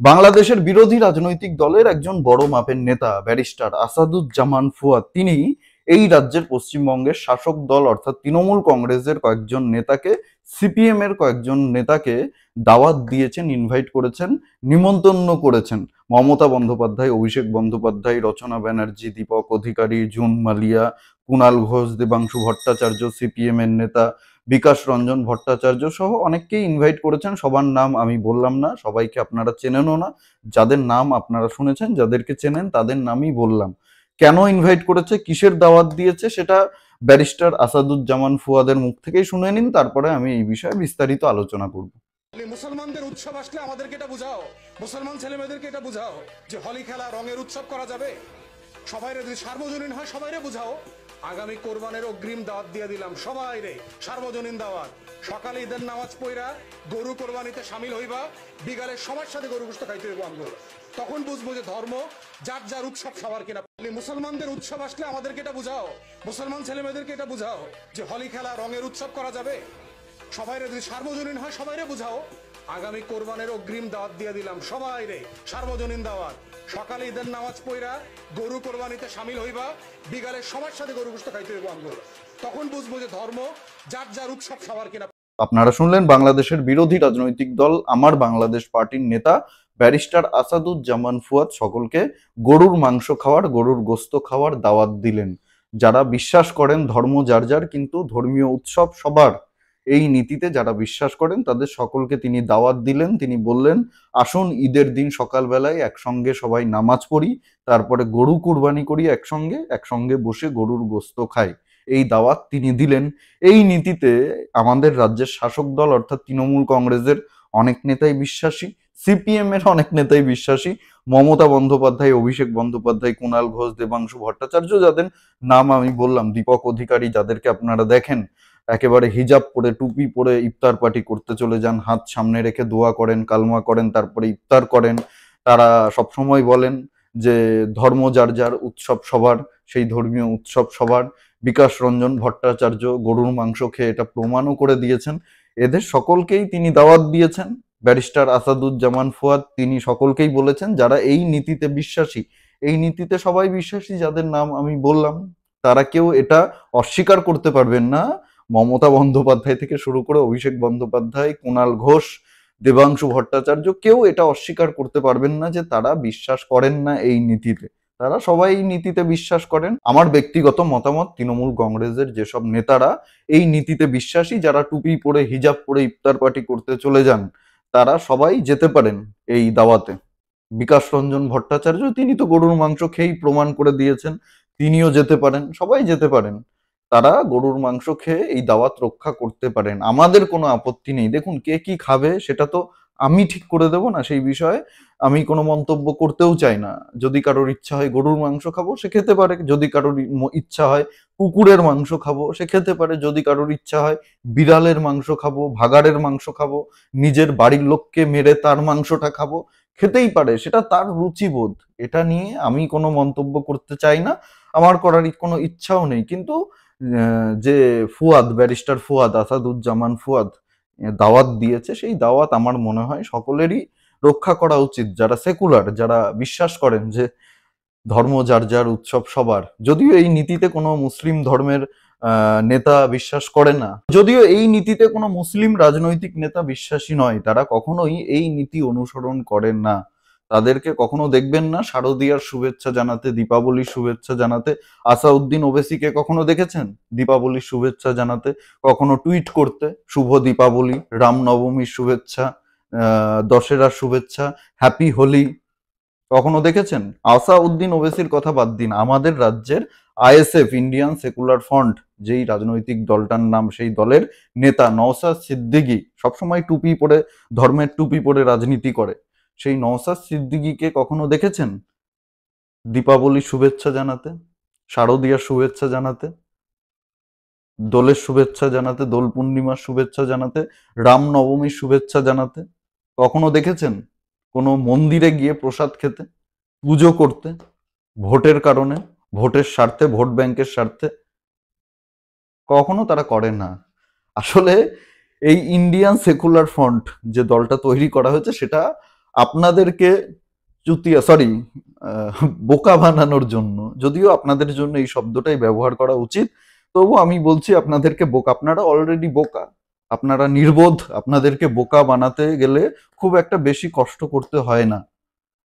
বাংলাদেশের বিরোধী রাজনৈতিক দলের একজন বড় মাপের নেতা ব্যারিস্টার আসাদুজ্জামান ফুয়াদ তিনি এই রাজ্যের পশ্চিমবঙ্গের শাসক দল অর্থাৎ তৃণমূল কংগ্রেসের কয়েকজন নেতাকে সিপিএম এর কয়েকজন নেতাকে দাওয়াত দিয়েছেন, ইনভাইট করেছেন, নিমন্ত্রণ করেছেন। মমতা বন্দ্যোপাধ্যায়, অভিষেক বন্দ্যোপাধ্যায়, রচনা ব্যানার্জি, দীপক অধিকারী, জুন মালিয়া, কুণাল ঘোষ, দেবাংশু ভট্টাচার্য, সিপিএম এর নেতা বিকাশ রঞ্জন ভট্টাচার্য সহ অনেককেই ইনভাইট করেছেন। সবার নাম আমি বললাম না, সবাইকে আপনারা চেনেনও না। যাদের নাম আপনারা শুনেছেন, যাদেরকে চেনেন তাদের নামই বললাম। কেন ইনভাইট করেছে, কিসের দাওয়াত দিয়েছে, সেটা ব্যারিস্টার আসাদুজ্জামান ফুয়াদের মুখ থেকেই শুনে নিন, তারপরে আমি এই বিষয়ে বিস্তারিত আলোচনা করব। মুসলমানদের উৎসব আসলে আমাদেরকে এটা বুঝাও, মুসলমান ছেলেমেয়েদেরকে এটা বুঝাও যে হোলি খেলা রঙের উৎসব করা যাবে। সবাইরে যদি সার্বজনীন হয় সবাইরে বুঝাও। আগামী কোরবানের অগ্রিম দাওয়াত দিয়ে দিলাম সবাইরে, সার্বজনীন দাওয়াত। সকালে ঈদের নামাজ পড়া গরু কোরবানিতে সামিল হইবা, বিকালে সবার সাথে গরু গোশত খাইতে হইব আমগো। তখন বুঝবো যে ধর্ম যার যার উৎসব সবার কিনা। মুসলমানদের উৎসব আসলে আমাদেরকে এটা বুঝাও, মুসলমান ছেলেমেয়েদেরকে এটা বুঝাও যে হোলি খেলা রঙের উৎসব করা যাবে। সবাইরে যদি সার্বজনীন হয় সবাইরে বুঝাও। আগামী কোরবানের অগ্রিম দাওয়াত দিয়ে দিলাম সবাইরে, সার্বজনীন দাওয়াত। সকালে ঈদের নামাজ পড়া গরু কোরবানিতে সামিল হইবা, বিকালে সবার সাথে গরু গোশত খাইতে হইব আমগো। তখন বুঝবো যে ধর্ম যার যার উৎসব সবার কিনা। আপনারা শুনলেন বাংলাদেশের বিরোধী রাজনৈতিক দল আমার বাংলাদেশ পার্টির নেতা ব্যারিস্টার আসাদুজ্জামান ফুয়াদ সকলকে গরুর মাংস খাওয়ার, গরুর গোস্ত খাওয়ার দাওয়াত দিলেন। যারা বিশ্বাস করেন ধর্ম যার যার, কিন্তু ধর্মীয় উৎসব সবার, এই নীতিতে যারা বিশ্বাস করেন তাদের সকলকে তিনি দাওয়াত দিলেন। তিনি বললেন, আসুন ঈদের দিন সকালবেলায় একসঙ্গে সবাই নামাজ পড়ি, তারপরে গরু কুরবানি করি, একসঙ্গে একসঙ্গে বসে গরুর গোস্ত খাই। এই দাওয়াত তিনি দিলেন। এই নীতিতে আমাদের রাজ্যের শাসক দল অর্থাৎ তৃণমূল কংগ্রেসের অনেক নেতাই বিশ্বাসী, সিপিএম এর অনেক নেতাই বিশ্বাসী, মমতা বন্দ্যোপাধ্যায়, অভিষেক বন্দ্যোপাধ্যায়, কুণাল ঘোষ, দেবাংশু ভট্টাচার্য, যাদের নাম আমি বললাম, দীপক অধিকারী, যাদেরকে আপনারা দেখেন একেবারে হিজাব পরে, টুপি পরে ইফতার পার্টি করতে চলে যান, হাত সামনে রেখে দোয়া করেন, কালমা করেন, তারপরে ইফতার করেন। তারা সবসময় বলেন যে ধর্ম যার যার, উৎসব সবার, সেই ধর্মীয় উৎসব সবার। বিকাশ রঞ্জন ভট্টাচার্য গরুর মাংস খেয়ে এটা প্রমাণও করে দিয়েছেন। এদের সকলকেই তিনি দাওয়াত দিয়েছেন। ব্যারিস্টার আসাদুজ্জামান ফুয়াদ তিনি সকলকেই বলেছেন যারা এই নীতিতে বিশ্বাসী, এই নীতিতে সবাই বিশ্বাসী, যাদের নাম আমি বললাম, তারা কেউ এটা অস্বীকার করতে পারবেন না। মমতা বন্দ্যোপাধ্যায় থেকে শুরু করে অভিষেক বন্দ্যোপাধ্যায়, কুণাল ঘোষ, দেবাংশু ভট্টাচার্য, কেউ এটা অস্বীকার করতে পারবেন না যে তারা বিশ্বাস করেন না এই নীতিতে। তারা সবাই এই নীতিতে বিশ্বাস করেন। আমার ব্যক্তিগত মতামত, তৃণমূল কংগ্রেসের যেসব নেতারা এই নীতিতে বিশ্বাসী, যারা টুপি পরে হিজাব পরে ইফতার পার্টি করতে চলে যান, তারা সবাই যেতে পারেন এই দাওয়াতে। বিকাশ রঞ্জন ভট্টাচার্য তিনি তো গরুর মাংস খেয়েই প্রমাণ করে দিয়েছেন, তিনিও যেতে পারেন, সবাই যেতে পারেন। তারা গরুর মাংস খেয়ে এই দাওয়াত রক্ষা করতে পারেন, আমাদের কোনো আপত্তি নেই। দেখুন, কে কি খাবে সেটা তো আমি ঠিক করে দেব না, সেই বিষয়ে আমি কোনো মন্তব্য করতেও চাই না। যদি কারোর ইচ্ছা হয় গরুর মাংস খাবো, সে খেতে পারে। যদি কারোর ইচ্ছা হয় কুকুরের মাংস খাবো, সে খেতে পারে। যদি কারোর ইচ্ছা হয় বিড়ালের মাংস খাবো, ভাগাড়ের মাংস খাবো, নিজের বাড়ির লোককে মেরে তার মাংসটা খাবো, খেতেই পারে, সেটা তার রুচিবোধ। এটা নিয়ে আমি কোনো মন্তব্য করতে চাই না, আমার করার কোনো ইচ্ছাও নেই। কিন্তু যে ফুয়াদ, ব্যারিস্টার ফুয়াদ, আসাদুজ্জামান ফুয়াদ দাওয়াত দিয়েছে, সেই দাওয়াত আমার মনে হয় সকলেরই রক্ষা করা উচিত, যারা সেকুলার, যারা বিশ্বাস করেন যে ধর্ম যার যার, উৎসব সবার। যদিও এই নীতিতে কোনো মুসলিম ধর্মের নেতা বিশ্বাস করে না, যদিও এই নীতিতে কোনো মুসলিম রাজনৈতিক নেতা বিশ্বাসী নয়, তারা কখনোই এই নীতি অনুসরণ করেন না। তাদেরকে কখনো দেখবেন না শারদীয়ার শুভেচ্ছা জানাতে, দীপাবলির শুভেচ্ছা জানাতে। আসাউদ্দিন ওবেসিকে কখনো দেখেছেন দীপাবলির শুভেচ্ছা জানাতে, কখনো টুইট করতে শুভ দীপাবলি, রামনবমীর শুভেচ্ছা, দশেরার শুভেচ্ছা, হ্যাপি হোলি? কখনো দেখেছেন? আসাউদ্দিন ওবেসির কথা বাদ দিন, আমাদের রাজ্যের আইএসএফ, ইন্ডিয়ান সেকুলার ফ্রন্ট, যেই রাজনৈতিক দলটার নাম, সেই দলের নেতা নওশাদ সিদ্দিকী সবসময় টুপি পরে, ধর্মের টুপি পরে রাজনীতি করে। সেই নওশাদ সিদ্দিকীকে কখনো দেখেছেন দীপাবলির শুভেচ্ছা জানাতে, শারদীয়ার শুভেচ্ছা জানাতে, দোলের শুভেচ্ছা জানাতে, দোল পূর্ণিমার শুভেচ্ছা জানাতে, রামনবমীর শুভেচ্ছা জানাতে? কখনো দেখেছেন কোনো মন্দিরে গিয়ে প্রসাদ খেতে, পুজো করতে, ভোটের কারণে, ভোটের স্বার্থে, ভোট ব্যাংকের স্বার্থে? কখনো তারা করে না। আসলে এই ইন্ডিয়ান সেকুলার ফ্রন্ট যে দলটা তৈরি করা হয়েছে, সেটা আপনাদেরকে বোকা বানানোর জন্য, যদিও আপনাদের জন্য এই শব্দটাই ব্যবহার করা উচিত, তবু আমি বলছি আপনাদেরকে বোকা। আপনারা অলরেডি বোকা, আপনারা নির্বোধ। আপনাদেরকে বোকা বানাতে গেলে খুব একটা বেশি কষ্ট করতে হয় না।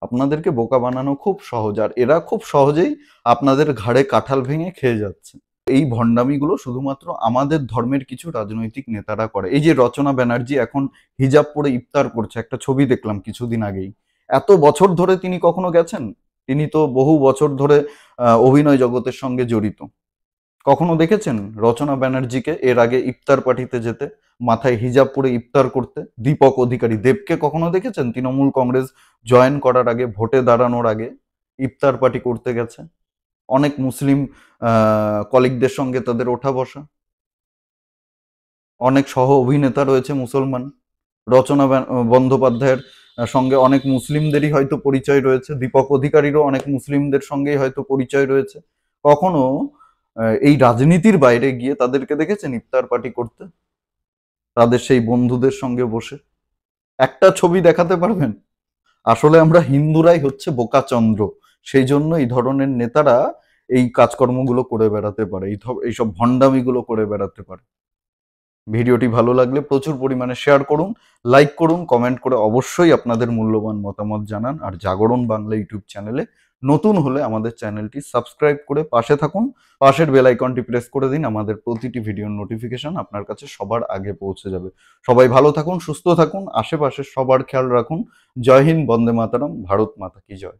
আপনাদেরকে বোকা বানানো খুব সহজ, আর এরা খুব সহজেই আপনাদের ঘাড়ে কাঁঠাল ভেঙে খেয়ে যাচ্ছে। এই ভণ্ডামিগুলো শুধুমাত্র আমাদের ধর্মের কিছু রাজনৈতিক নেতারা করে। এই যে রচনা ব্যানার্জি এখন হিজাব পরে ইফতার করছে, একটা ছবি দেখলাম কিছুদিন আগেই। এত বছর ধরে তিনি কখনো গেছেন? তিনি তো বহু বছর ধরে অভিনয় জগতের সঙ্গে জড়িত। কখনো দেখেছেন রচনা ব্যানার্জিকে এর আগে ইফতার পার্টিতে যেতে, মাথায় হিজাব পরে ইফতার করতে? দীপক অধিকারী দেবকে কখনো দেখেছেন তৃণমূল কংগ্রেস জয়েন করার আগে, ভোটে দাঁড়ানোর আগে ইফতার পার্টি করতে গেছে? অনেক মুসলিম কলিগদের সঙ্গে তাদের ওঠা বসা, অনেক সহ অভিনেতা রয়েছে মুসলমান। রচনা বন্দ্যোপাধ্যায়ের সঙ্গে অনেক মুসলিমদেরই হয়তো পরিচয় রয়েছে, দীপক অধিকারীরও অনেক মুসলিমদের সঙ্গেই হয়তো পরিচয় রয়েছে। কখনো এই রাজনীতির বাইরে গিয়ে তাদেরকে দেখেছেন ইফতার পার্টি করতে, তাদের সেই বন্ধুদের সঙ্গে বসে? একটা ছবি দেখাতে পারবেন? আসলে আমরা হিন্দুরাই হচ্ছে বোকাচন্দ্র, সেই জন্য এই ধরনের নেতারা এই কাজকর্মগুলো করে বেড়াতে পারে, এইসব ভণ্ডামিগুলো করে বেড়াতে পারে। ভিডিওটি ভালো লাগলে প্রচুর পরিমাণে শেয়ার করুন, লাইক করুন, কমেন্ট করে অবশ্যই আপনাদের মূল্যবান মতামত জানান। আর জাগরণ বাংলা ইউটিউব চ্যানেলে নতুন হলে আমাদের চ্যানেলটি সাবস্ক্রাইব করে পাশে থাকুন। পাশের বেল আইকনটি প্রেস করে দিন, আমাদের প্রতিটি ভিডিওর নোটিফিকেশন আপনার কাছে সবার আগে পৌঁছে যাবে। সবাই ভালো থাকুন, সুস্থ থাকুন, আশেপাশে সবার খেয়াল রাখুন। জয় হিন্দ, বন্দে মাতরম, ভারত মাতা কি জয়।